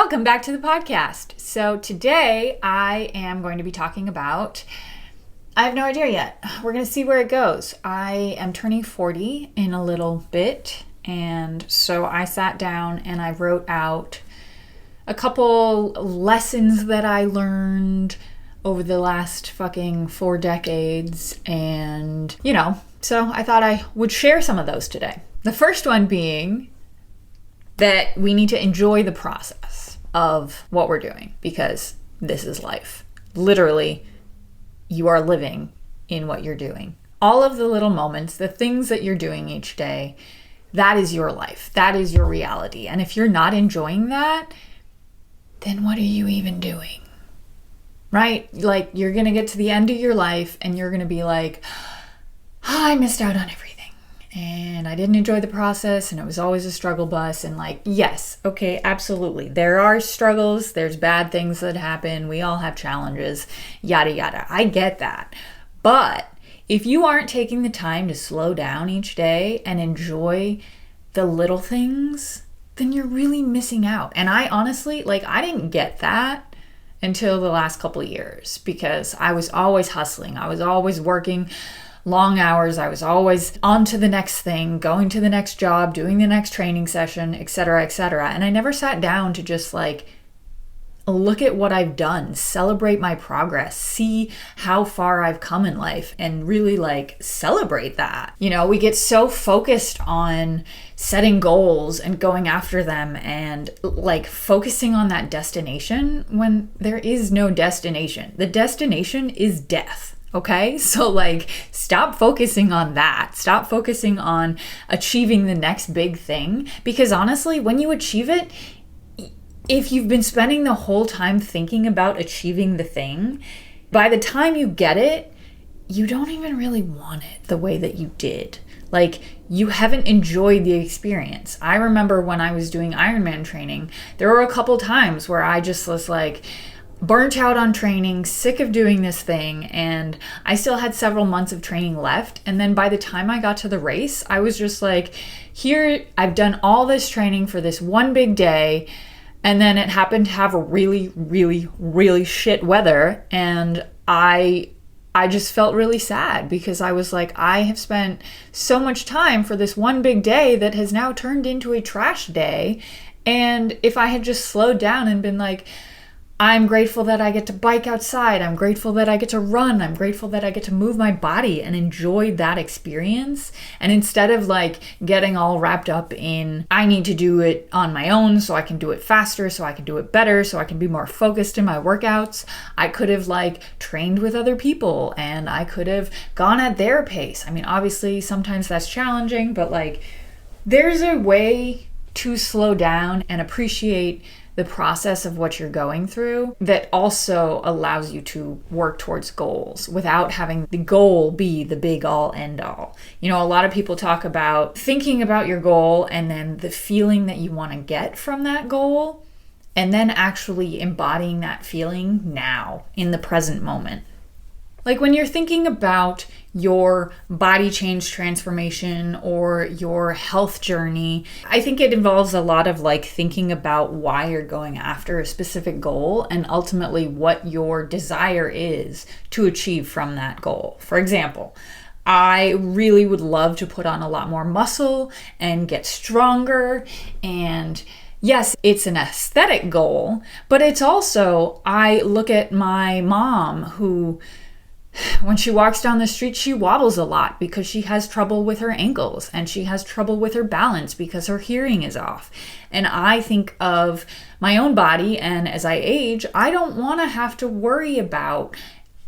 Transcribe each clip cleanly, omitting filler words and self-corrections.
Welcome back to the podcast. So today I am going to be talking about, I have no idea yet. We're going to see where it goes. I am turning 40 in a little bit. And so I sat down and I wrote out a couple lessons that I learned over the last fucking 4 decades. And, so I thought I would share some of those today. The first one being that we need to enjoy the process of what we're doing because this is life. Literally, you are living in what you're doing. All of the little moments, the things that you're doing each day, that is your life. That is your reality. And if you're not enjoying that, then what are you even doing? Right? Like, you're going to get to the end of your life and you're going to be like, I missed out on everything. And I didn't enjoy the process and it was always a struggle bus. And yes, okay, absolutely. There are struggles. There's bad things that happen. We all have challenges, yada, yada. I get that. But if you aren't taking the time to slow down each day and enjoy the little things, then you're really missing out. And I honestly, I didn't get that until the last couple of years because I was always hustling. I was always working long hours. I was always on to the next thing, going to the next job, doing the next training session, etc., etc. And I never sat down to just look at what I've done, celebrate my progress, see how far I've come in life, and really celebrate that. We get so focused on setting goals and going after them and focusing on that destination when there is no destination. The destination is death. Okay, so stop focusing on that. Stop focusing on achieving the next big thing, because honestly, when you achieve it, if you've been spending the whole time thinking about achieving the thing, by the time you get it, you don't even really want it the way that you did. You haven't enjoyed the experience. I remember when I was doing Ironman training, there were a couple times where I just was burnt out on training, sick of doing this thing, and I still had several months of training left. And then by the time I got to the race, I was just here, I've done all this training for this one big day, and then it happened to have a really, really, really shit weather, and I just felt really sad because I was I have spent so much time for this one big day that has now turned into a trash day. And if I had just slowed down and been I'm grateful that I get to bike outside. I'm grateful that I get to run. I'm grateful that I get to move my body and enjoy that experience. And instead of getting all wrapped up in, I need to do it on my own so I can do it faster, so I can do it better, so I can be more focused in my workouts, I could have trained with other people and I could have gone at their pace. I mean, obviously sometimes that's challenging, but there's a way to slow down and appreciate the process of what you're going through that also allows you to work towards goals without having the goal be the big all end all. A lot of people talk about thinking about your goal and then the feeling that you want to get from that goal and then actually embodying that feeling now in the present moment. When you're thinking about your body change transformation or your health journey, I think it involves a lot of thinking about why you're going after a specific goal and ultimately what your desire is to achieve from that goal. For example, I really would love to put on a lot more muscle and get stronger. And yes, it's an aesthetic goal, but it's also, I look at my mom who, when she walks down the street, she wobbles a lot because she has trouble with her ankles and she has trouble with her balance because her hearing is off. And I think of my own body, and as I age, I don't want to have to worry about,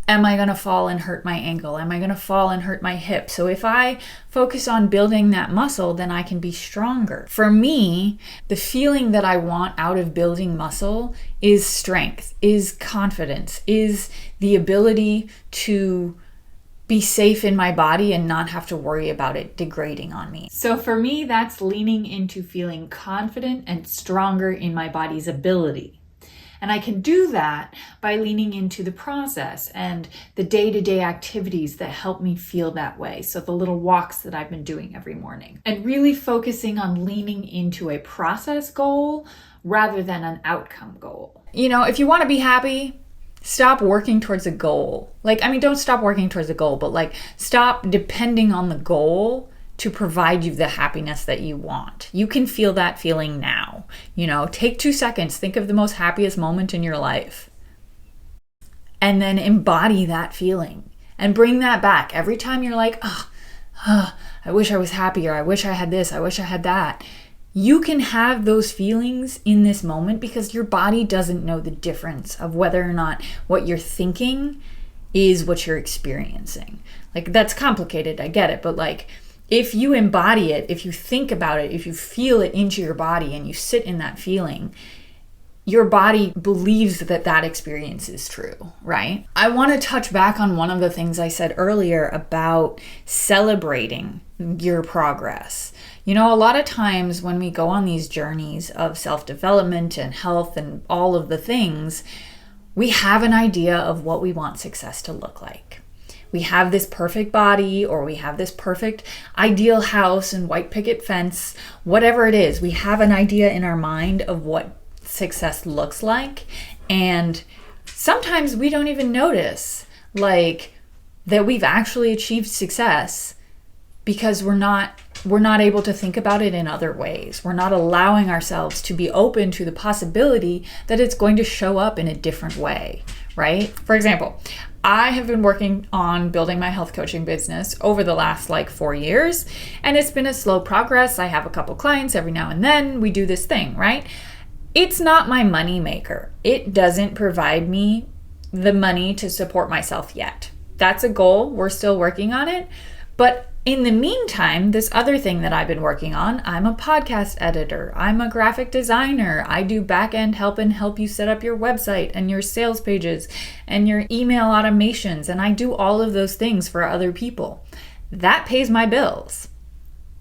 am I going to fall and hurt my ankle? Am I going to fall and hurt my hip? So if I focus on building that muscle, then I can be stronger. For me, the feeling that I want out of building muscle is strength, is confidence, is the ability to be safe in my body and not have to worry about it degrading on me. So for me, that's leaning into feeling confident and stronger in my body's ability. And I can do that by leaning into the process and the day-to-day activities that help me feel that way. So the little walks that I've been doing every morning, and really focusing on leaning into a process goal rather than an outcome goal. If you want to be happy, stop working towards a goal. Don't stop working towards a goal, but stop depending on the goal to provide you the happiness that you want. You can feel that feeling now. Take 2 seconds, think of the most happiest moment in your life, and then embody that feeling and bring that back. Every time you're like, I wish I was happier, I wish I had this, I wish I had that. You can have those feelings in this moment because your body doesn't know the difference of whether or not what you're thinking is what you're experiencing. That's complicated, I get it, but if you embody it, if you think about it, if you feel it into your body and you sit in that feeling, your body believes that experience is true, right? I want to touch back on one of the things I said earlier about celebrating your progress. A lot of times when we go on these journeys of self-development and health and all of the things, we have an idea of what we want success to look like. We have this perfect body, or we have this perfect ideal house and white picket fence, whatever it is. We have an idea in our mind of what success looks like. And sometimes we don't even notice that we've actually achieved success because we're not able to think about it in other ways. We're not allowing ourselves to be open to the possibility that it's going to show up in a different way, right? For example, I have been working on building my health coaching business over the last 4 years, and it's been a slow progress. I have a couple clients every now and then. We do this thing, right? It's not my money maker. It doesn't provide me the money to support myself yet. That's a goal. We're still working on it. But in the meantime, this other thing that I've been working on, I'm a podcast editor. I'm a graphic designer. I do back-end help you set up your website and your sales pages and your email automations. And I do all of those things for other people. That pays my bills.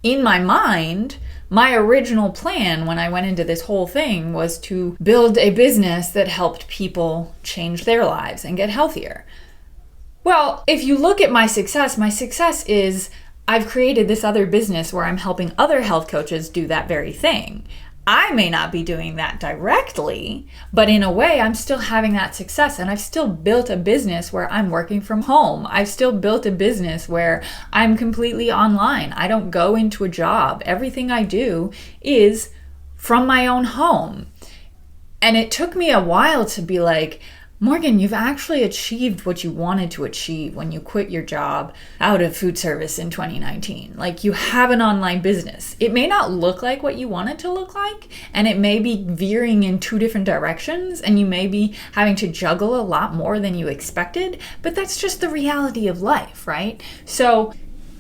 In my mind, my original plan when I went into this whole thing was to build a business that helped people change their lives and get healthier. Well, if you look at my success is I've created this other business where I'm helping other health coaches do that very thing. I may not be doing that directly, but in a way, I'm still having that success, and I've still built a business where I'm working from home. I've still built a business where I'm completely online. I don't go into a job. Everything I do is from my own home. And it took me a while to be like, Morgan, you've actually achieved what you wanted to achieve when you quit your job out of food service in 2019. You have an online business. It may not look like what you want it to look like, and it may be veering in 2 different directions, and you may be having to juggle a lot more than you expected, but that's just the reality of life, right? So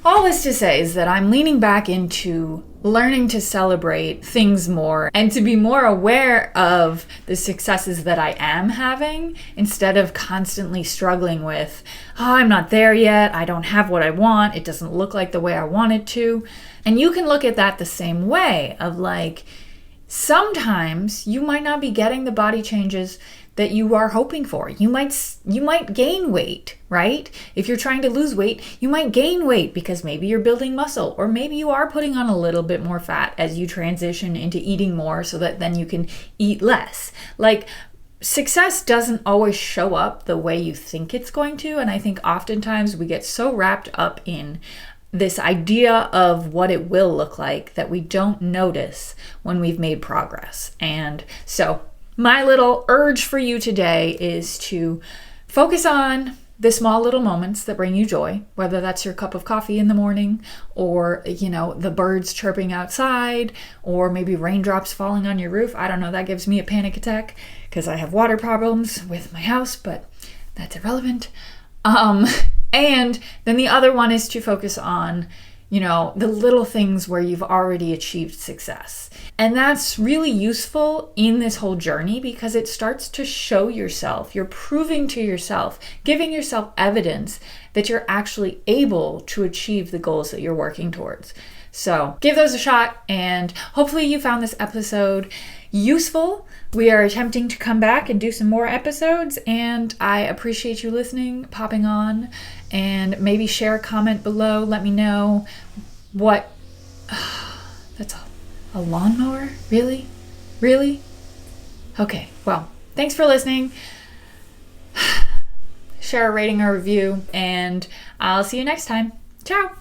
all this to say is that I'm leaning back into learning to celebrate things more and to be more aware of the successes that I am having instead of constantly struggling with, I'm not there yet, I don't have what I want, it doesn't look like the way I want it to. And you can look at that the same way of sometimes you might not be getting the body changes that you are hoping for. You might gain weight, right? If you're trying to lose weight, you might gain weight because maybe you're building muscle, or maybe you are putting on a little bit more fat as you transition into eating more so that then you can eat less. Success doesn't always show up the way you think it's going to, and I think oftentimes we get so wrapped up in this idea of what it will look like that we don't notice when we've made progress. And so my little urge for you today is to focus on the small little moments that bring you joy, whether that's your cup of coffee in the morning or, the birds chirping outside, or maybe raindrops falling on your roof. I don't know, that gives me a panic attack because I have water problems with my house, but that's irrelevant. And then the other one is to focus on, the little things where you've already achieved success. And that's really useful in this whole journey because it starts to show yourself, you're proving to yourself, giving yourself evidence that you're actually able to achieve the goals that you're working towards. So give those a shot, and hopefully you found this episode useful. We are attempting to come back and do some more episodes, and I appreciate you listening, popping on, and maybe share a comment below. Let me know what... That's a lawnmower? Really? Really? Okay, well, thanks for listening. Share a rating or review, and I'll see you next time. Ciao!